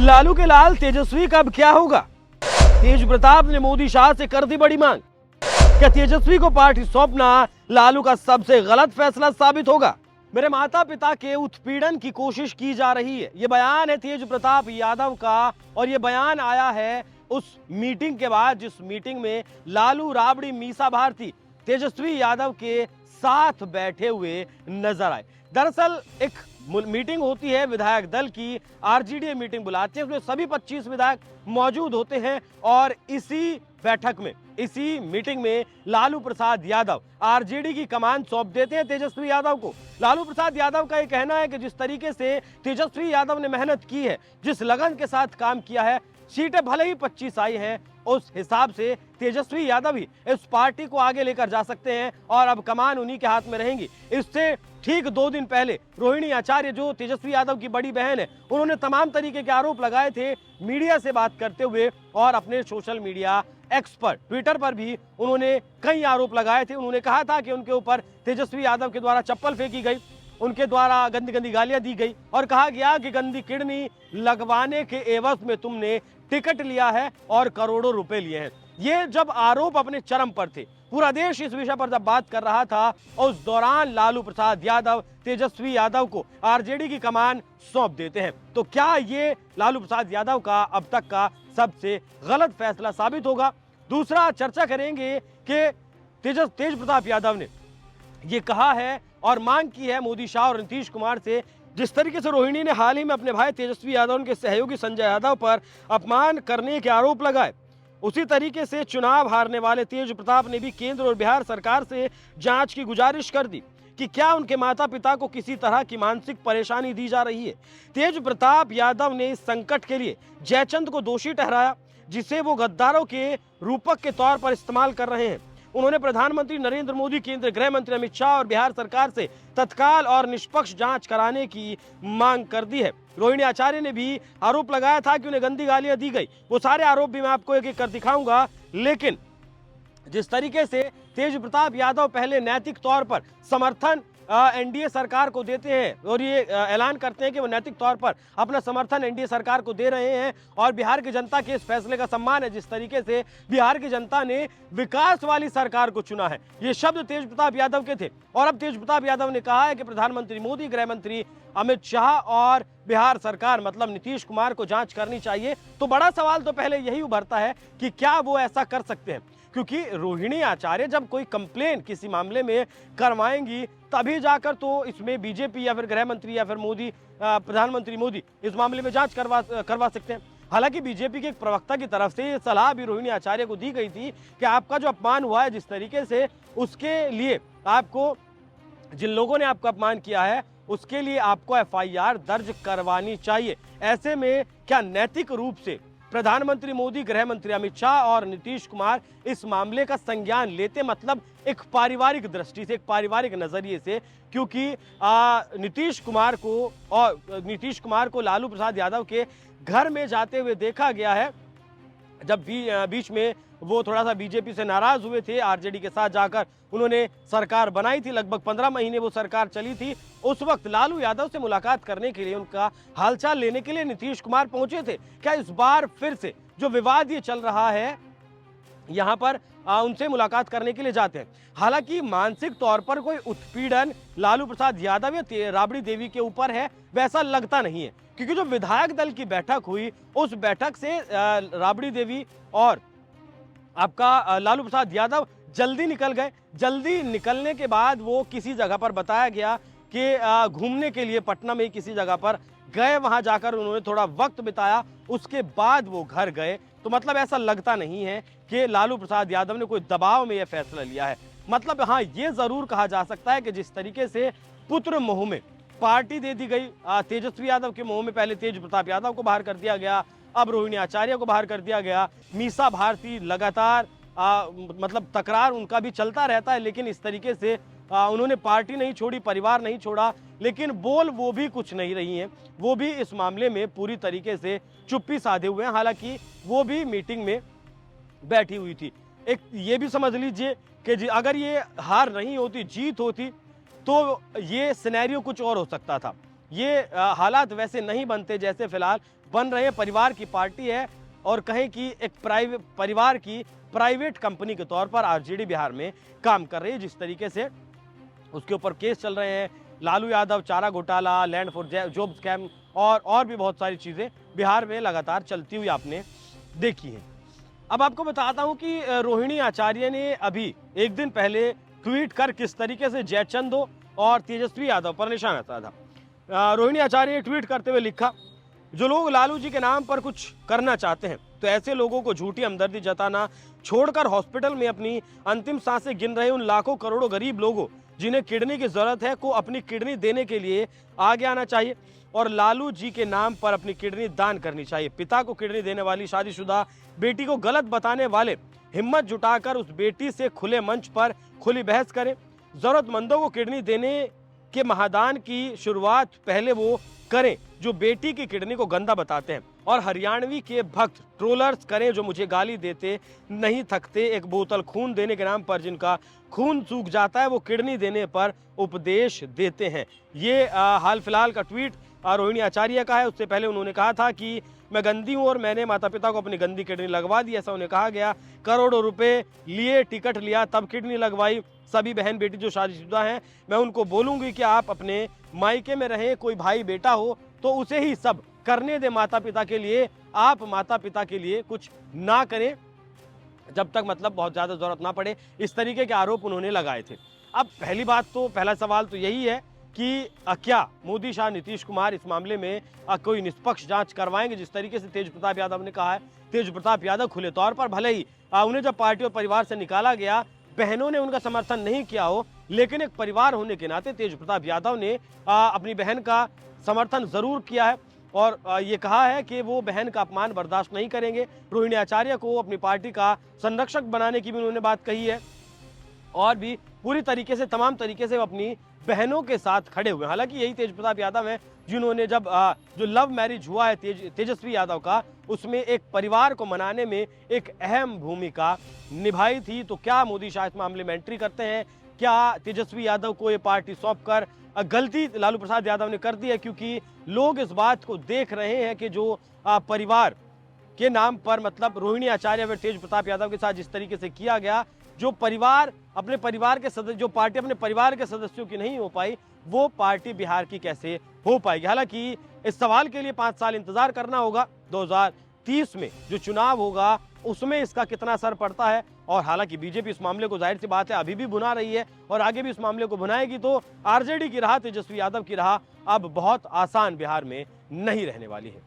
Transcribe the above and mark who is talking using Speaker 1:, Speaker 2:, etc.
Speaker 1: लालू के लाल तेजस्वी का अब क्या होगा? तेज प्रताप ने मोदी शाह से कर दी बड़ी मांग। क्या तेजस्वी को पार्टी सौंपना लालू का सबसे गलत फैसला साबित होगा? मेरे माता पिता के उत्पीड़न की कोशिश की जा रही है, यह बयान है तेज प्रताप यादव का। और यह बयान आया है उस मीटिंग के बाद जिस मीटिंग में लालू, राबड़ी, मीसा भारती तेजस्वी यादव के साथ बैठे हुए नजर आए। दरअसल एक मीटिंग होती है विधायक दल की, आरजेडी मीटिंग बुलाते हैं, उसमें सभी 25 विधायक मौजूद होते हैं। और इसी बैठक में, इसी मीटिंग में लालू प्रसाद यादव आरजेडी की कमान सौंप देते हैं तेजस्वी यादव को। लालू प्रसाद यादव का यह कहना है कि जिस तरीके से तेजस्वी यादव ने मेहनत की है, जिस लगन के साथ काम किया है, सीटें भले ही 25 आई हैं, उस हिसाब से तेजस्वी यादव ही इस पार्टी को आगे लेकर जा सकते हैं और अब कमान उन्हीं के हाथ में रहेंगी। इससे ठीक 2 दिन पहले रोहिणी आचार्य, जो तेजस्वी यादव की बड़ी बहन है, उन्होंने तमाम तरीके के आरोप लगाए थे मीडिया से बात करते हुए। और अपने सोशल मीडिया एक्स पर, ट्विटर पर भी उन्होंने कई आरोप लगाए थे। उन्होंने कहा था कि उनके ऊपर तेजस्वी यादव के द्वारा चप्पल फेंकी गई, उनके द्वारा गंदी गंदी गालियां दी गई और कहा गया कि गंदी किडनी लगवाने के एवज में तुमने टिकट लिया है और करोड़ों रुपए लिए हैं। ये जब आरोप अपने चरम पर थे, पूरा देश इस विषय पर जब बात कर रहा था, उस दौरान लालू प्रसाद यादव तेजस्वी यादव को आरजेडी की कमान सौंप देते हैं। तो क्या ये लालू प्रसाद यादव का अब तक का सबसे गलत फैसला साबित होगा? दूसरा, चर्चा करेंगे कि तेज प्रताप यादव ने ये कहा है और मांग की है मोदी, शाह और नीतीश कुमार से। जिस तरीके से रोहिणी ने हाल ही में अपने भाई तेजस्वी यादव के सहयोगी संजय यादव पर अपमान करने के आरोप लगाए, उसी तरीके से चुनाव हारने वाले तेज प्रताप ने भी केंद्र और बिहार सरकार से जांच की गुजारिश कर दी कि क्या उनके माता पिता को किसी तरह की मानसिक परेशानी दी जा रही है। तेज प्रताप यादव ने इस संकट के लिए जयचंद को दोषी ठहराया, जिसे वो गद्दारों के रूपक के तौर पर इस्तेमाल कर रहे हैं। उन्होंने प्रधानमंत्री नरेंद्र मोदी, केंद्रीय गृह मंत्री अमित शाह और बिहार सरकार से तत्काल और निष्पक्ष जांच कराने की मांग कर दी है। रोहिणी आचार्य ने भी आरोप लगाया था कि उन्हें गंदी गालियां दी गई। वो सारे आरोप भी मैं आपको एक एक कर दिखाऊंगा, लेकिन जिस तरीके से तेज प्रताप यादव पहले नैतिक तौर पर समर्थन एनडीए सरकार को देते हैं और ये ऐलान करते हैं कि वो नैतिक तौर पर अपना समर्थन एनडीए सरकार को दे रहे हैं और बिहार की जनता के इस फैसले का सम्मान है, जिस तरीके से बिहार की जनता ने विकास वाली सरकार को चुना है, ये शब्द तेज प्रताप यादव के थे। और अब तेज प्रताप यादव ने कहा है कि प्रधानमंत्री मोदी, गृह मंत्री अमित शाह और बिहार सरकार मतलब नीतीश कुमार को जांच करनी चाहिए। तो बड़ा सवाल तो पहले यही उभरता है कि क्या वो ऐसा कर सकते हैं, क्योंकि रोहिणी आचार्य जब कोई कंप्लेन किसी मामले में करवाएंगी तभी जाकर तो इसमें बीजेपी या फिर गृह मंत्री या फिर मोदी, प्रधानमंत्री मोदी इस मामले में जांच करवा सकते हैं। हालांकि बीजेपी के एक प्रवक्ता की तरफ से ये सलाह भी रोहिणी आचार्य को दी गई थी कि आपका जो अपमान हुआ है जिस तरीके से, उसके लिए आपको, जिन लोगों ने आपका अपमान किया है उसके लिए आपको एफआईआर दर्ज करवानी चाहिए। ऐसे में क्या नैतिक रूप से प्रधानमंत्री मोदी, गृह मंत्री अमित शाह और नीतीश कुमार इस मामले का संज्ञान लेते, मतलब एक पारिवारिक दृष्टि से, एक पारिवारिक नजरिए से, क्योंकि नीतीश कुमार को लालू प्रसाद यादव के घर में जाते हुए देखा गया है। जब बीच में वो थोड़ा सा बीजेपी से नाराज हुए थे, आरजेडी के साथ जाकर उन्होंने सरकार बनाई थी, लगभग 15 महीने वो सरकार चली थी। उस वक्त लालू यादव से मुलाकात करने के लिए, उनका हालचाल लेने के लिए नीतीश कुमार पहुंचे थे। क्या इस बार फिर से जो विवाद ये चल रहा है यहाँ पर उनसे मुलाकात करने के लिए जाते हैं? हालांकि मानसिक तौर पर कोई उत्पीड़न लालू प्रसाद यादव या राबड़ी देवी के ऊपर है वैसा लगता नहीं है, क्योंकि जो विधायक दल की बैठक हुई उस बैठक से राबड़ी देवी और आपका लालू प्रसाद यादव जल्दी निकल गए। जल्दी निकलने के बाद वो किसी जगह पर बताया गया कि घूमने के लिए पटना में किसी जगह पर गए, वहां जाकर उन्होंने थोड़ा वक्त बिताया, उसके बाद वो घर गए। तो मतलब ऐसा लगता नहीं है कि लालू प्रसाद यादव ने कोई दबाव में यह फैसला लिया है। मतलब हाँ, ये जरूर कहा जा सकता है कि जिस तरीके से पुत्र मोह में पार्टी दे दी गई, तेजस्वी यादव के मोह में पहले तेज प्रताप यादव को बाहर कर दिया गया, अब रोहिणी आचार्य को बाहर कर दिया गया, मीसा भारती लगातार मतलब तकरार उनका भी चलता रहता है, लेकिन इस तरीके से उन्होंने पार्टी नहीं छोड़ी, परिवार नहीं छोड़ा, लेकिन बोल वो भी कुछ नहीं रही हैं। वो भी इस मामले में पूरी तरीके से चुप्पी साधे हुए हैं। हालांकि वो भी मीटिंग में बैठी हुई थी। एक ये भी समझ लीजिए कि अगर ये हार नहीं होती, जीत होती, तो ये सिनेरियो कुछ और हो सकता था। ये हालात वैसे नहीं बनते जैसे फिलहाल बन रहे हैं, परिवार की पार्टी है और कहें कि एक परिवार की प्राइवेट कंपनी के तौर पर आरजेडी बिहार में काम कर रही है। जिस तरीके से उसके ऊपर केस चल रहे हैं, लालू यादव, चारा घोटाला, लैंड फॉर जॉब स्कैम और भी बहुत सारी चीजें बिहार में लगातार चलती हुई आपने देखी है। अब आपको बताता हूं कि रोहिणी आचार्य ने अभी एक दिन पहले ट्वीट कर किस तरीके से जयचंदो और तेजस्वी यादव पर निशाना साधा। रोहिणी आचार्य ने ट्वीट करते हुए लिखा, जो लोग लालू जी के नाम पर कुछ करना चाहते हैं तो ऐसे लोगों को झूठी हमदर्दी जताना छोड़कर हॉस्पिटल में अपनी अंतिम सांसें गिन रहे उन लाखों करोड़ों गरीब लोगों जिन्हें किडनी की जरूरत है को अपनी किडनी देने के लिए आगे आना चाहिए और लालू जी के नाम पर अपनी किडनी दान करनी चाहिए। पिता को किडनी देने वाली शादीशुदा बेटी को गलत बताने वाले हिम्मत जुटाकर उस बेटी से खुले मंच पर खुली बहस करें। जरूरतमंदों को किडनी देने के महादान की शुरुआत पहले वो करें जो बेटी की किडनी को गंदा बताते हैं और हरियाणवी के भक्त ट्रोलर्स करें जो मुझे गाली देते नहीं थकते, एक बोतल खून देने के नाम पर जिनका खून सूख जाता है वो किडनी देने पर उपदेश देते हैं। ये हाल फिलहाल का ट्वीट रोहिणी आचार्य का है। उससे पहले उन्होंने कहा था कि मैं गंदी हूं और मैंने माता पिता को अपनी गंदी किडनी लगवा दी, ऐसा उन्हें कहा गया। करोड़ों रुपए लिए, टिकट लिया, तब किडनी लगवाई। सभी बहन बेटी जो शादीशुदा हैं मैं उनको बोलूंगी कि आप अपने मायके में रहें, कोई भाई बेटा हो तो उसे ही सब करने दे माता पिता के लिए, आप माता पिता के लिए कुछ ना करें जब तक मतलब बहुत ज्यादा जरूरत ना पड़े। इस तरीके के आरोप उन्होंने लगाए थे। अब पहला सवाल तो यही है कि क्या मोदी शाह नीतीश कुमार इस मामले में कोई निष्पक्ष जांच करवाएंगे। जिस तरीके से तेज प्रताप यादव ने कहा है, तेज प्रताप यादव खुले तौर पर भले ही उन्हें जब पार्टी और परिवार से निकाला गया बहनों ने उनका समर्थन नहीं किया हो, लेकिन एक परिवार होने के नाते तेज प्रताप यादव ने अपनी बहन का समर्थन जरूर किया है और ये कहा है कि वो बहन का अपमान बर्दाश्त नहीं करेंगे। रोहिणी आचार्य को अपनी पार्टी का संरक्षक बनाने की भी उन्होंने बात कही है और भी पूरी तरीके से तमाम तरीके से वो अपनी बहनों के साथ खड़े हुए। हालांकि यही तेज प्रताप यादव हैं जिन्होंने जब जो लव मैरिज हुआ है तेजस्वी यादव का, उसमें एक परिवार को मनाने में एक अहम भूमिका निभाई थी। तो क्या मोदी शाह इस मामले में एंट्री करते हैं? क्या तेजस्वी यादव को ये पार्टी सौंपकर गलती लालू प्रसाद यादव ने कर दी है? क्योंकि लोग इस बात को देख रहे हैं कि जो परिवार के नाम पर मतलब रोहिणी आचार्य व तेज प्रताप यादव के साथ जिस तरीके से किया गया, जो परिवार अपने परिवार के सदस्य, जो पार्टी अपने परिवार के सदस्यों की नहीं हो पाई, वो पार्टी बिहार की कैसे हो पाएगी? हालांकि इस सवाल के लिए 5 साल इंतजार करना होगा। 2030 में जो चुनाव होगा उसमें इसका कितना असर पड़ता है। और हालांकि बीजेपी इस मामले को जाहिर सी बात है अभी भी भुना रही है और आगे भी इस मामले को भुनाएगी, तो आरजेडी की राह, तेजस्वी यादव की राह अब बहुत आसान बिहार में नहीं रहने वाली है।